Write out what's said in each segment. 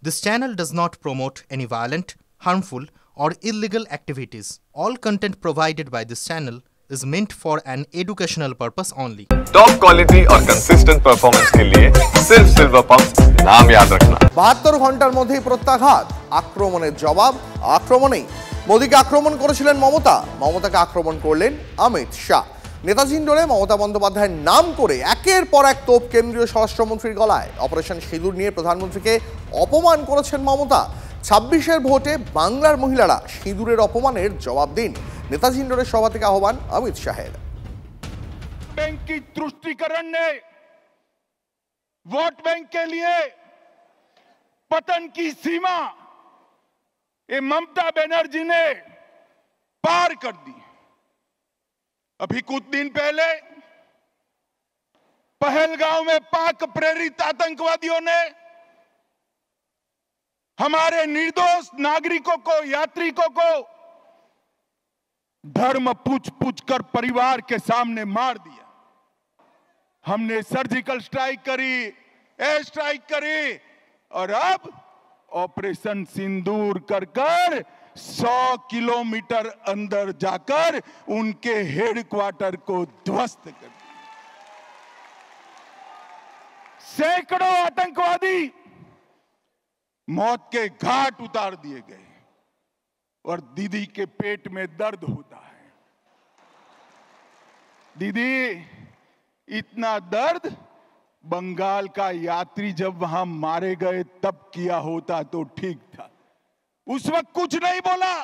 This channel does not promote any violent, harmful, or illegal activities. All content provided by this channel is meant for an educational purpose only. Top quality और consistent performance के लिए सिर्फ silver pumps नाम याद रखना। 72 ঘন্টার মধ্যেই প্রত্যাঘাত, আক্রমণের জবাব আক্রমণেই। মোদিকে আক্রমণ করেছিলেন মমতা, মমতাকে আক্রমণ করলেন অমিত শাহ। নেতাজি ইন্ডোরে মমতা বন্দ্যোপাধ্যায়ের নাম করে একের পর এক তোপ কেন্দ্রীয় স্বরাষ্ট্রমন্ত্রীর গলায়। অপারেশন সিঁদুর নিয়ে প্রধানমন্ত্রীকে অপমান করেছেন মমতা। 26-এর ভোটে বাংলার মহিলারা সিঁদুরের অপমানের জবাব দিন। नेताजी इंडोरे सभा থেকে আহ্বান অমিত শাহের। बैंक की तुष्टीकरण ने वोट बैंक के लिए पतन की सीमा ये ममता बनर्जी ने पार कर दी। अभी कुछ दिन पहले पहलगांव में पाक प्रेरित आतंकवादियों ने हमारे निर्दोष नागरिकों को, यात्रिकों को धर्म पूछ पूछ कर परिवार के सामने मार दिया। हमने सर्जिकल स्ट्राइक करी, एयर स्ट्राइक करी और अब ऑपरेशन सिंदूर कर कर 100 किलोमीटर अंदर जाकर उनके हेडक्वार्टर को ध्वस्त कर दिया। सैकड़ों आतंकवादी मौत के घाट उतार दिए गए और दीदी के पेट में दर्द होता है। दीदी, इतना दर्द बंगाल का यात्री जब वहां मारे गए तब किया होता तो ठीक था। उस वक्त कुछ नहीं बोला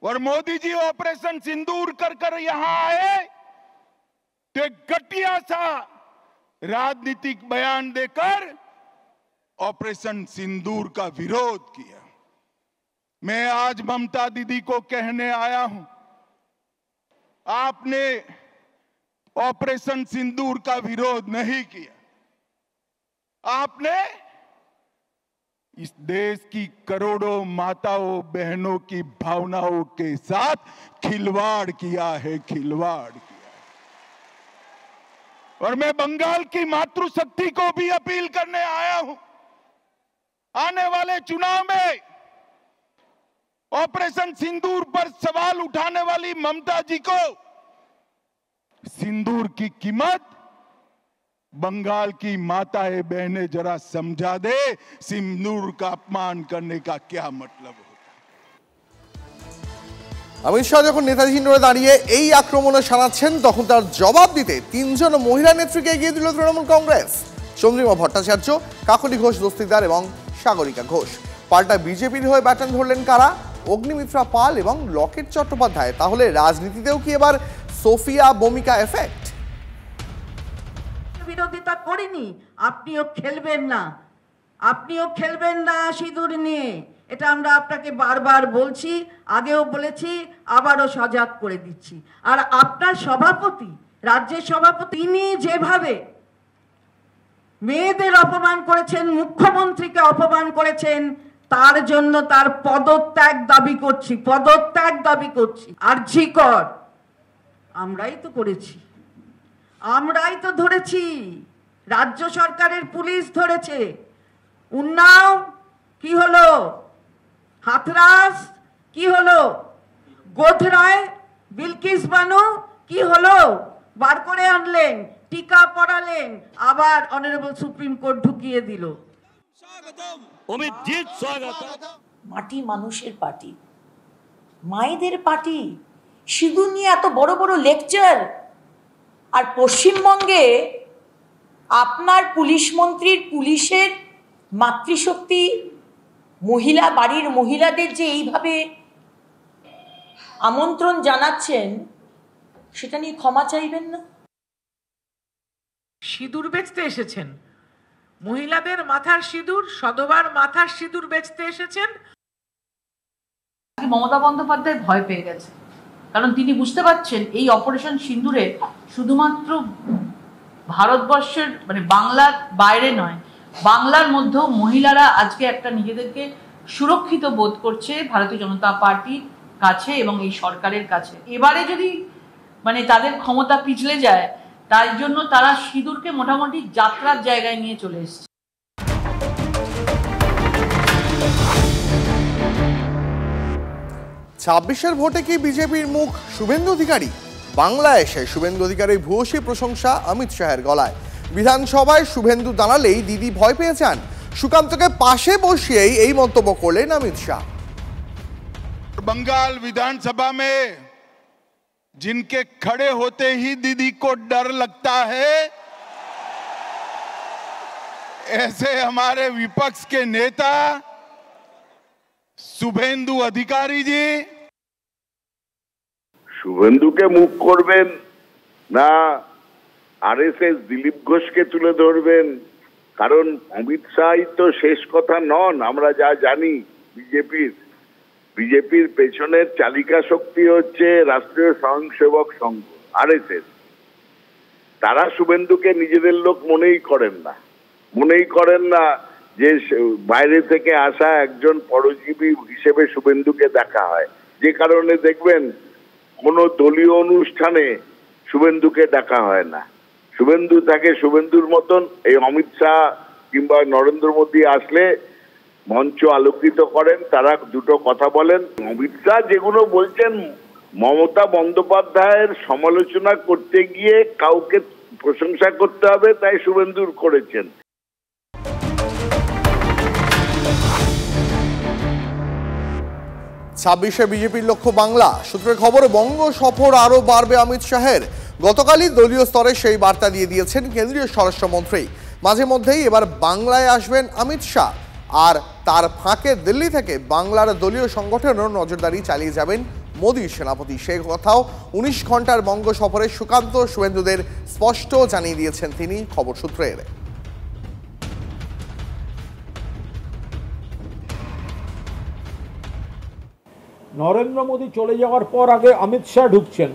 और मोदी जी ऑपरेशन सिंदूर कर कर यहां आए तो एक घटिया सा राजनीतिक बयान देकर ऑपरेशन सिंदूर का विरोध किया। मैं आज ममता दीदी को कहने आया हूं, आपने ऑपरेशन सिंदूर का विरोध नहीं किया, आपने इस देश की करोड़ों माताओं बहनों की भावनाओं के साथ खिलवाड़ किया है, खिलवाड़ किया है। और मैं बंगाल की मातृशक्ति को भी अपील करने आया हूं, आने वाले चुनाव में ऑपरेशन सिंदूर पर सवाल उठाने वाली ममता जी को सिंदूर की कीमत बंगाल की माताएं बहनें जरा समझा दे, सिंदूर का अपमान करने का क्या मतलब होता है। অমিত শাহ যখন নেতাজি ইন্ডোরে দাঁড়িয়ে এই আক্রমণে শানাচ্ছেন তখন তার জবাব দিতে তিনজন মহিলা নেত্রীকে এগিয়ে দিল তৃণমূল কংগ্রেস। চন্দ্রিমা ভট্টাচার্য, কাকলি ঘোষ দস্তিদার এবং সাগরিকা ঘোষ। পাল্টা বিজেপির হয়ে ব্যাটন ধরলেন কারা? অগ্নিমিত্রা পাল এবং লকেট চট্টোপাধ্যায়। তাহলে রাজনীতিতেও কি এবার সোফিয়া ভূমিকা এফেক্ট? বিরোধিতা করিনি, আপনিও খেলবেন না, আপনিও খেলবেন না সিঁদুর নিয়ে। এটা আমরা আপনাকে বারবার বলছি, আগেও বলেছি, আবারও সজাগ করে দিচ্ছি। আর আপনার সভাপতি, রাজ্যের সভাপতি, তিনি যেভাবে মেয়েদের অপমান করেছেন, মুখ্যমন্ত্রীকে অপমান করেছেন, তার জন্য তার পদত্যাগ দাবি করছি, পদত্যাগ দাবি করছি। আরজি কর আমরাই তো করেছি, আমরাই তো ধরেছি, রাজ্য সরকারের পুলিশ ধরেছে। উন্নাও কি হলো, হাথরাস কি হলো, গোধরায় বিলকিস বানু কি হলো, বার করে আনলেন, টিকা পড়ালেন, আবার অনারেবল সুপ্রিম কোর্ট ঢুকিয়ে দিল। মাটি মানুষের পার্টি, মায়েদের পার্টি, সিঁদুর নিয়ে এত বড় বড় লেকচার। আর পশ্চিমবঙ্গে আপনার পুলিশ মন্ত্রীর পুলিশের মাতৃশক্তি, মহিলা বাড়ির মহিলাদের যে এইভাবে আমন্ত্রণ জানাচ্ছেন, সেটা নিয়ে ক্ষমা চাইবেন না? সিঁদুর বেচতে এসেছেন, মহিলাদের মাথার সিঁদুর, সধবার মাথার সিঁদুর বেচতে এসেছেন। মমতা বন্দ্যোপাধ্যায় ভয় পেয়ে গেছে, কারণ তিনি বুঝতে পারছেন এই অপারেশন সিঁদুরে শুধুমাত্র ভারতবর্ষের মানে বাংলার বাইরে নয়, বাংলার মধ্যেও মহিলারা আজকে একটা নিজেদেরকে সুরক্ষিত বোধ করছে ভারতীয় জনতা পার্টির কাছে এবং এই সরকারের কাছে। এবারে যদি মানে তাদের ক্ষমতা পিছলে যায়, তাই জন্য তারা সিঁদুরকে মোটামুটি যাত্রার জায়গায় নিয়ে চলে এসেছে। ছাব্বিশের ভোটে কি বিজেপির মুখ শুভেন্দু অধিকারী? বাংলায় এসে শুভেন্দু অধিকারীর ভূয়সী প্রশংসা অমিত শাহের গলায়। বিধানসভায় শুভেন্দু দাঁড়ালেই দিদি ভয় পেয়ে যান। সুকান্তকে পাশে বসিয়েই এই মন্তব্য করলেন অমিত শাহ। बंगाल विधानसभा में जिनके खड़े होते ही दीदी को डर लगता है, ऐसे हमारे विपक्ष के नेता शुभेंदु अधिकारी जी। শুভেন্দুকে মুখ করবেন না আরএসএস দিলীপ ঘোষকে তুলে ধরবেন? কারণ অমিত শাহই তো শেষ কথা নন। আমরা যা জানি বিজেপির পেছনের চালিকা শক্তি হচ্ছে রাষ্ট্রীয় স্বয়ংসেবক সংঘ আরএসএস। তারা শুভেন্দুকে নিজেদের লোক মনেই করেন না যে বাইরে থেকে আসা একজন পরজীবী হিসেবে শুভেন্দুকে দেখা হয়। যে কারণে দেখবেন কোনো দলীয় অনুষ্ঠানে শুভেন্দুকে ডাকা হয় না। শুভেন্দু থাকে শুভেন্দুর মতন। এই অমিত শাহ কিংবা নরেন্দ্র মোদী আসলে মঞ্চ আলোকিত করেন, তারা দুটো কথা বলেন। অমিত শাহ যেগুলো বলছেন মমতা বন্দ্যোপাধ্যায়ের সমালোচনা করতে গিয়ে কাউকে প্রশংসা করতে হবে, তাই শুভেন্দুর করেছেন। ছাব্বিশে বিজেপির লক্ষ্য বাংলা। সূত্রের খবর, বঙ্গ সফর আরও বাড়বে অমিত শাহের। গতকালই দলীয় স্তরে সেই বার্তা দিয়ে দিয়েছেন কেন্দ্রীয় স্বরাষ্ট্রমন্ত্রী। মাঝে মধ্যেই এবার বাংলায় আসবেন অমিত শাহ, আর তার ফাঁকে দিল্লি থেকে বাংলার দলীয় সংগঠনের নজরদারি চালিয়ে যাবেন মোদী সেনাপতি। সেই কথাও 19 ঘন্টার বঙ্গ সফরে সুকান্ত শুভেন্দুদের স্পষ্ট জানিয়ে দিয়েছেন তিনি, খবর সূত্রের। নরেন্দ্র মোদী চলে যাওয়ার পর আগে অমিত শাহ ঢুকছেন,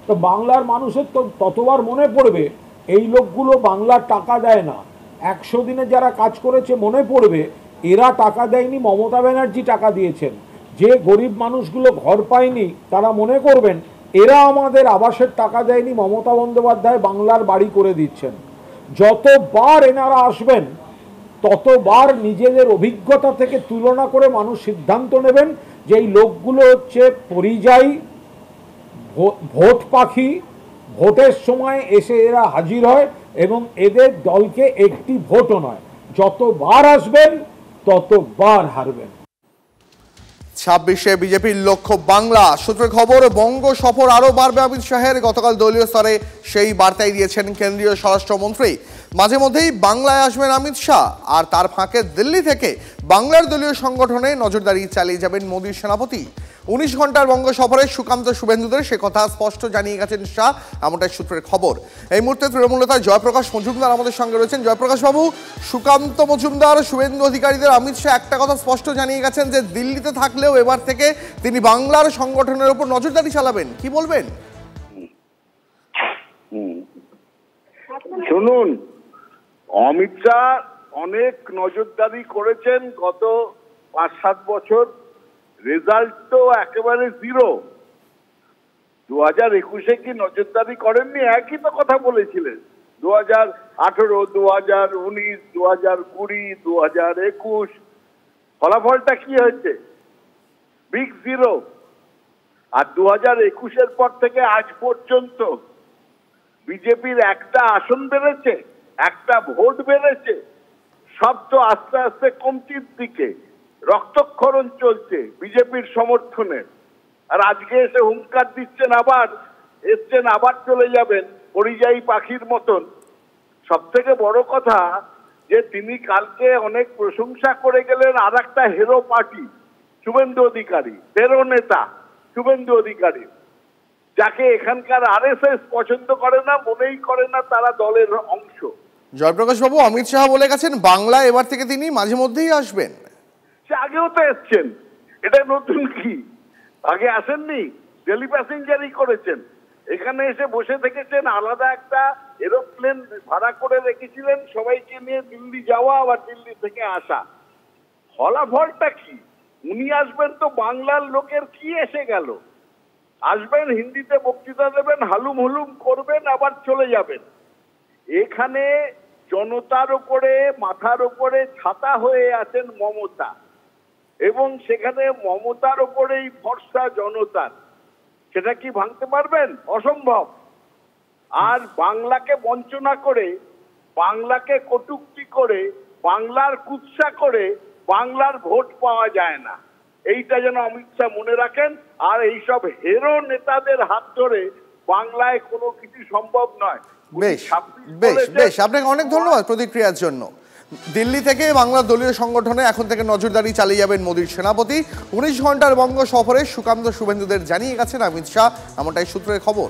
তো বাংলার মানুষের তো ততবার মনে পড়বে এই লোকগুলো বাংলার টাকা দেয় না। 100 দিনে যারা কাজ করেছে মনে পড়বে এরা টাকা দেয়নি, মমতা ব্যানার্জি টাকা দিয়েছেন। যে গরিব মানুষগুলো ঘর পায়নি তারা মনে করবেন এরা আমাদের আবাসের টাকা দেয়নি, মমতা বন্দ্যোপাধ্যায় বাংলার বাড়ি করে দিচ্ছেন। যতবার এনারা আসবেন ততবার নিজেদের অভিজ্ঞতা থেকে তুলনা করে মানুষ সিদ্ধান্ত নেবেন যে এই লোকগুলো হচ্ছে পরিযায়ী, ভোট পাখি, ভোটের সময় এসে এরা হাজির হয় এবং এদের দলকে একটি ভোটও নয়। যতবার আসবেন ততবার হারবেন। 26শে বিজেপির লক্ষ্য বাংলা। সূত্রের খবর, বঙ্গ সফর আরও বাড়বে অমিত শাহের। গতকাল দলীয় স্তরে সেই বার্তাই দিয়েছেন কেন্দ্রীয় স্বরাষ্ট্রমন্ত্রী। মাঝে মধ্যেই বাংলায় আসবেন অমিত শাহ, আর তার ফাঁকে দিল্লি থেকে বাংলার দলীয় সংগঠনে নজরদারি চালিয়ে যাবেন মোদীর সেনাপতি। 19 ঘন্টার বঙ্গ সফরে সুকান্ত শুভেন্দুদের সে কথা স্পষ্ট জানিয়ে গেছেন শাহ, এমনটাই সূত্রের খবর। এই মুহূর্তে তৃণমূল নেতা জয়প্রকাশ মজুমদার আমাদের সঙ্গে রয়েছেন। জয়প্রকাশ বাবু, সুকান্ত মজুমদার, শুভেন্দু অধিকারীদের অমিত শাহ একটা কথা স্পষ্ট জানিয়ে গেছেন যে দিল্লিতে থাকলেও এবার থেকে তিনি বাংলার সংগঠনের উপর নজরদারি চালাবেন, কি বলবেন? শুনুন, অমিত শাহ অনেক নজরদারি করেছেন গত 5-7 বছর। রেজাল্ট তো একেবারে 0। 2021-এ কি নজরদারি করেননি? একই তো কথা বলেছিলেন। 2018, 2019, 2020, 2021 ফলাফলটা কি হয়েছে? বিগ 0। আর 2021-এর পর থেকে আজ পর্যন্ত বিজেপির একটা আসন বেড়েছে, একটা ভোট বেড়েছে। সব তো আস্তে আস্তে কমতির দিকে। রক্তক্ষরণ চলছে বিজেপির সমর্থনে। আর আজকে এসে হুঙ্কার দিচ্ছেন, আবার চলে যাবেন পরিযায়ী পাখির মতন। সব থেকে বড় কথা যে তিনি কালকে অনেক প্রশংসা করে গেলেন আর একটা হেরো পার্টি, শুভেন্দু অধিকারী, হেরো নেতা শুভেন্দু অধিকারী, যাকে এখানকার আরএসএস পছন্দ করে না, মনেই করে না তারা দলের অংশ। জয়প্রকাশ বাবু, অমিত শাহ বলে গেছেন বাংলায় এবার থেকে তিনি মাঝে মধ্যেই আসবেন। সে আগেও তো এসছেন, এটা নতুন কি? আগে আসেননি? দিল্লি প্যাসেঞ্জারই করেছেন, এখানে এসে বসে থেকেছেন, আলাদা একটা এরোপ্লেন ভাড়া করে রেখেছিলেন সবাইকে নিয়ে দিল্লি যাওয়া আবার দিল্লি থেকে আসা। ফলাফলটা কি? উনি আসবেন তো বাংলার লোকের কি এসে গেল? আসবেন, হিন্দিতে বক্তৃতা দেবেন, হালুম হুলুম করবেন, আবার চলে যাবেন। এখানে জনতার উপরে, মাথার উপরে ছাতা হয়ে আছেন মমতা। এবং সেখানে মমতার ওপরেই ভরসা জনতার, সেটা কি ভাঙতে পারবেন? অসম্ভব। আর বাংলাকে বঞ্চনা করে, বাংলাকে কটূক্তি করে, বাংলার কুৎসা করে বাংলার ভোট পাওয়া যায় না। এইটা যেন অমিত শাহ মনে রাখেন। আর এইসব হেরো নেতাদের হাত ধরে বাংলায় কোনো কিছু সম্ভব নয়। বেশ বেশ বেশ, আপনাকে অনেক ধন্যবাদ প্রতিক্রিয়ার জন্য। দিল্লি থেকে বাংলা দলীয় সংগঠনে এখন থেকে নজরদারি চালিয়ে যাবেন মোদীর সেনাপতি। 19 ঘন্টার বঙ্গ সফরে সুকান্ত শুভেন্দুদের জানিয়ে গেছেন অমিত শাহ, এমনটাই সূত্রের খবর।